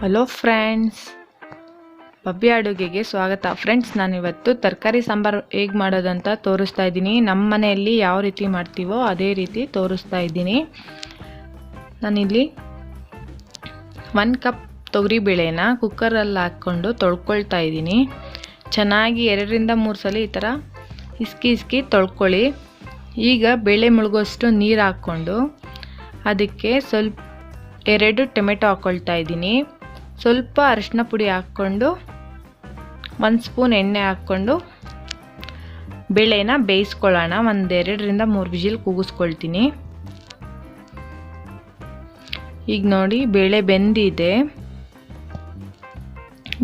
Hello friends, ಭವ್ಯ ಅಡುಗೆಗೆ ಸ್ವಾಗತ. Friends, ನಾನಿವತ್ತು ತರಕಾರಿ ಸಾಂಬಾರು ಹೇಗೆ ಮಾಡೋದಂತ ತೋರಿಸ್ತಾ ಇದ್ದೀನಿ. ನಮ್ಮ ಮನೆಯಲ್ಲಿ ಯಾವ ರೀತಿ ಮಾಡ್ತೀವೋ ಅದೇ ರೀತಿ ತೋರಿಸ್ತಾ ಇದ್ದೀನಿ. ನಾನಿಲ್ಲಿ 1 ಕಪ್ ತೊಗರಿಬೇಳೆನ ಕುಕ್ಕರಲ್ಲಿ ಹಾಕ್ಕೊಂಡು ತೊಳ್ಕೊಳ್ತಾ ಇದ್ದೀನಿ. ಚೆನ್ನಾಗಿ 2 ರಿಂದ 3 ಸಲ ಈ ಥರ ಇಸ್ಕಿ ತೊಳ್ಕೊಳ್ಳಿ. ಈಗ ಬೇಳೆ ಮುಳುಗೋಷ್ಟು ನೀರು ಹಾಕ್ಕೊಂಡು ಅದಕ್ಕೆ ಸ್ವಲ್ಪ 2 ಟೊಮೆಟೊ ಹಾಕ್ಕೊಳ್ತಾ ಇದ್ದೀನಿ. ಸ್ವಲ್ಪ ಅರಿಶಿನ ಪುಡಿ ಹಾಕ್ಕೊಂಡು 1 ಸ್ಪೂನ್ ಎಣ್ಣೆ ಹಾಕ್ಕೊಂಡು ಬೇಳೆನ ಬೇಯಿಸ್ಕೊಳ್ಳೋಣ. 2 ರಿಂದ 3 ವಿಜಿಲ್ ಕೂಗಿಸ್ಕೊಳ್ತೀನಿ. ಈಗ ನೋಡಿ, ಬೇಳೆ ಬೆಂದಿದೆ.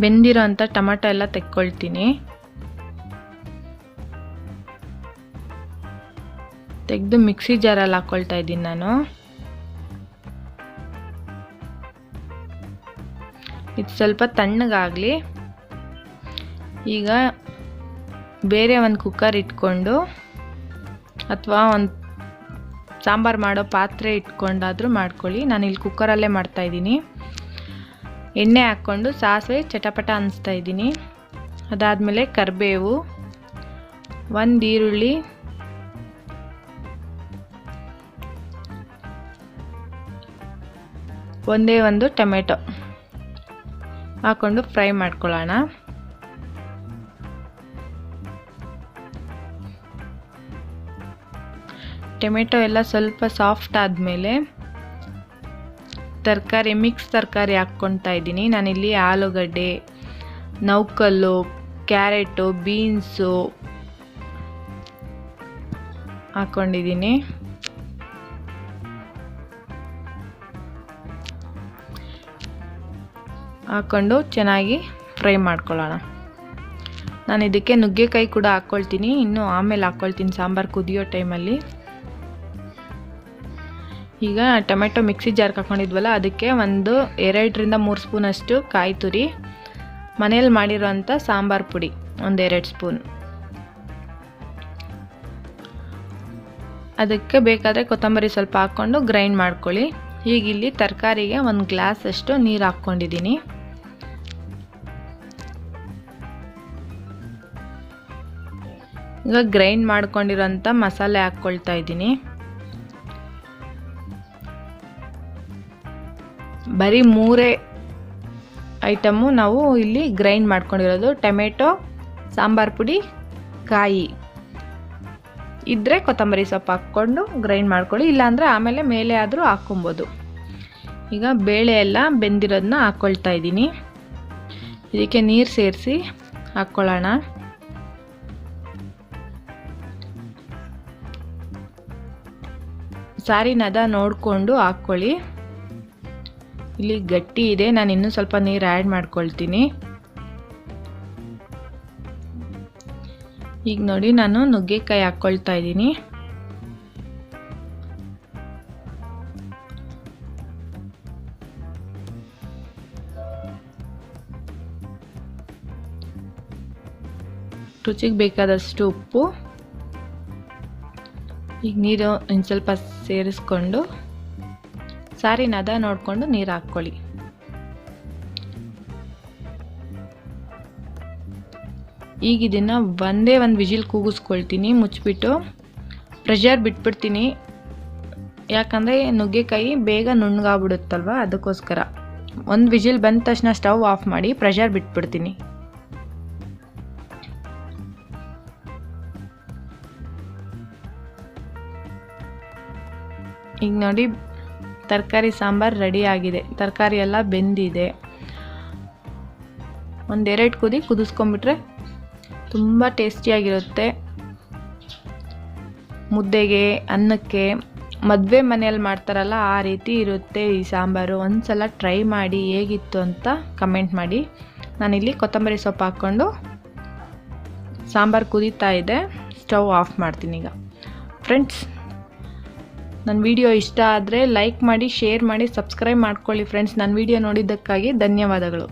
ಬೆಂದಿರೋ ಅಂಥ ಟೊಮೆಟೊ ಎಲ್ಲ ತೆಕ್ಕೊಳ್ತೀನಿ. ತೆಗೆದು ಮಿಕ್ಸಿ ಜಾರಲ್ಲಿ ಹಾಕ್ಕೊಳ್ತಾ ಇದ್ದೀನಿ ನಾನು. ಇದು ಸ್ವಲ್ಪ ತಣ್ಣಗಾಗಲಿ. ಈಗ ಬೇರೆ ಒಂದು ಕುಕ್ಕರ್ ಇಟ್ಕೊಂಡು ಅಥವಾ ಒಂದು ಸಾಂಬಾರು ಮಾಡೋ ಪಾತ್ರೆ ಇಟ್ಕೊಂಡಾದರೂ ಮಾಡ್ಕೊಳ್ಳಿ. ನಾನಿಲ್ಲಿ ಕುಕ್ಕರಲ್ಲೇ ಮಾಡ್ತಾಯಿದ್ದೀನಿ. ಎಣ್ಣೆ ಹಾಕ್ಕೊಂಡು ಸಾಸಿವೆ ಚಟಪಟ ಅನ್ನಿಸ್ತಾ ಇದ್ದೀನಿ. ಅದಾದಮೇಲೆ ಕರಿಬೇವು, 1 ಈರುಳ್ಳಿ, ಒಂದೇ ಒಂದು ಟೊಮೆಟೊ ಹಾಕ್ಕೊಂಡು ಫ್ರೈ ಮಾಡ್ಕೊಳ್ಳೋಣ. ಟೊಮೆಟೊ ಎಲ್ಲ ಸ್ವಲ್ಪ ಸಾಫ್ಟ್ ಆದಮೇಲೆ ಮಿಕ್ಸ್ ತರಕಾರಿ ಹಾಕ್ಕೊಳ್ತಾ ಇದ್ದೀನಿ. ನಾನಿಲ್ಲಿ ಆಲೂಗಡ್ಡೆ, ನೌಕಲ್ಲು, ಕ್ಯಾರೆಟು, ಬೀನ್ಸು ಹಾಕ್ಕೊಂಡಿದ್ದೀನಿ. ಹಾಕ್ಕೊಂಡು ಚೆನ್ನಾಗಿ ಫ್ರೈ ಮಾಡ್ಕೊಳ್ಳೋಣ. ನಾನು ಇದಕ್ಕೆ ನುಗ್ಗೆಕಾಯಿ ಕೂಡ ಹಾಕ್ಕೊಳ್ತೀನಿ. ಇನ್ನು ಆಮೇಲೆ ಹಾಕ್ಕೊಳ್ತೀನಿ ಸಾಂಬಾರು ಕುದಿಯೋ ಟೈಮಲ್ಲಿ. ಈಗ ಟೊಮೆಟೊ ಮಿಕ್ಸಿ ಜಾರ್ಗೆ ಹಾಕ್ಕೊಂಡಿದ್ವಲ್ಲ, ಅದಕ್ಕೆ 2 ರಿಂದ 3 ಸ್ಪೂನಷ್ಟು ಕಾಯಿ ತುರಿ, ಮನೇಲಿ ಮಾಡಿರೋಂಥ ಸಾಂಬಾರು ಪುಡಿ 2 ಸ್ಪೂನ್, ಅದಕ್ಕೆ ಬೇಕಾದರೆ ಕೊತ್ತಂಬರಿ ಸ್ವಲ್ಪ ಹಾಕ್ಕೊಂಡು ಗ್ರೈಂಡ್ ಮಾಡ್ಕೊಳ್ಳಿ. ಈಗ ಇಲ್ಲಿ ತರಕಾರಿಗೆ 1 ಗ್ಲಾಸ್ ಅಷ್ಟು ನೀರು ಹಾಕ್ಕೊಂಡಿದ್ದೀನಿ. ಈಗ ಗ್ರೈಂಡ್ ಮಾಡ್ಕೊಂಡಿರೋಂಥ ಮಸಾಲೆ ಹಾಕ್ಕೊಳ್ತಾ ಇದ್ದೀನಿ. ಬರೀ 3 ಐಟಮು ನಾವು ಇಲ್ಲಿ ಗ್ರೈಂಡ್ ಮಾಡ್ಕೊಂಡಿರೋದು. ಟೊಮೆಟೊ, ಸಾಂಬಾರು ಪುಡಿ, ಕಾಯಿ ಇದ್ದರೆ ಕೊತ್ತಂಬರಿ ಸೊಪ್ಪು ಹಾಕ್ಕೊಂಡು ಗ್ರೈಂಡ್ ಮಾಡ್ಕೊಳ್ಳಿ. ಇಲ್ಲಾಂದರೆ ಆಮೇಲೆ ಮೇಲೆ ಆದರೂ ಹಾಕ್ಕೊಬೋದು. ಈಗ ಬೇಳೆ ಎಲ್ಲ ಬೆಂದಿರೋದನ್ನ ಹಾಕ್ಕೊಳ್ತಾ ಇದ್ದೀನಿ. ಇದಕ್ಕೆ ನೀರು ಸೇರಿಸಿ ಹಾಕ್ಕೊಳ್ಳೋಣ. ಸಾರಿನದ ನೋಡಿಕೊಂಡು ಹಾಕ್ಕೊಳ್ಳಿ. ಇಲ್ಲಿ ಗಟ್ಟಿ ಇದೆ, ನಾನು ಇನ್ನೂ ಸ್ವಲ್ಪ ನೀರು ಆ್ಯಡ್ ಮಾಡ್ಕೊಳ್ತೀನಿ. ಈಗ ನೋಡಿ, ನಾನು ನುಗ್ಗೆಕಾಯಿ ಹಾಕ್ಕೊಳ್ತಾ ಇದ್ದೀನಿ. ರುಚಿಗೆ ಬೇಕಾದಷ್ಟು ಉಪ್ಪು. ಈಗ ನೀರು ಇನ್ನು ಸ್ವಲ್ಪ ಸೇರಿಸ್ಕೊಂಡು ಸಾರಿನದ ನೋಡಿಕೊಂಡು ನೀರು ಹಾಕ್ಕೊಳ್ಳಿ. ಈಗ ಇದನ್ನು ಒಂದೇ ಒಂದು ವಿಜಿಲ್ ಕೂಗಿಸ್ಕೊಳ್ತೀನಿ. ಮುಚ್ಚಿಬಿಟ್ಟು ಪ್ರೆಷರ್ ಬಿಟ್ಬಿಡ್ತೀನಿ. ಯಾಕಂದರೆ ನುಗ್ಗೆಕಾಯಿ ಬೇಗ ನುಣ್ಣಗಾಗ್ಬಿಡುತ್ತಲ್ವ, ಅದಕ್ಕೋಸ್ಕರ 1 ವಿಜಿಲ್ ಬಂದ ತಕ್ಷಣ ಸ್ಟವ್ ಆಫ್ ಮಾಡಿ ಪ್ರೆಷರ್ ಬಿಟ್ಬಿಡ್ತೀನಿ. ಈಗ ನೋಡಿ, ತರಕಾರಿ ಸಾಂಬಾರು ರೆಡಿ ಆಗಿದೆ. ತರಕಾರಿ ಎಲ್ಲ ಬೆಂದಿದೆ. 1-2 ಕುದಿ ಕುದಿಸ್ಕೊಂಡ್ಬಿಟ್ರೆ ತುಂಬ ಟೇಸ್ಟಿಯಾಗಿರುತ್ತೆ. ಮುದ್ದೆಗೆ, ಅನ್ನಕ್ಕೆ, ಮದುವೆ ಮನೆಯಲ್ಲಿ ಮಾಡ್ತಾರಲ್ಲ ಆ ರೀತಿ ಇರುತ್ತೆ ಈ ಸಾಂಬಾರು. ಒಂದು ಸಲ ಟ್ರೈ ಮಾಡಿ ಹೇಗಿತ್ತು ಅಂತ ಕಮೆಂಟ್ ಮಾಡಿ. ನಾನಿಲ್ಲಿ ಕೊತ್ತಂಬರಿ ಸೊಪ್ಪು ಹಾಕ್ಕೊಂಡು ಸಾಂಬಾರು ಕುದೀತಾ ಇದೆ. ಸ್ಟವ್ ಆಫ್ ಮಾಡ್ತೀನಿ ಈಗ. ಫ್ರೆಂಡ್ಸ್, ನನ್ನ ವಿಡಿಯೋ ಇಷ್ಟ ಆದರೆ ಲೈಕ್ ಮಾಡಿ, ಶೇರ್ ಮಾಡಿ, ಸಬ್ಸ್ಕ್ರೈಬ್ ಮಾಡ್ಕೊಳ್ಳಿ. ಫ್ರೆಂಡ್ಸ್, ನನ್ನ ವಿಡಿಯೋ ನೋಡಿದ್ದಕ್ಕಾಗಿ ಧನ್ಯವಾದಗಳು.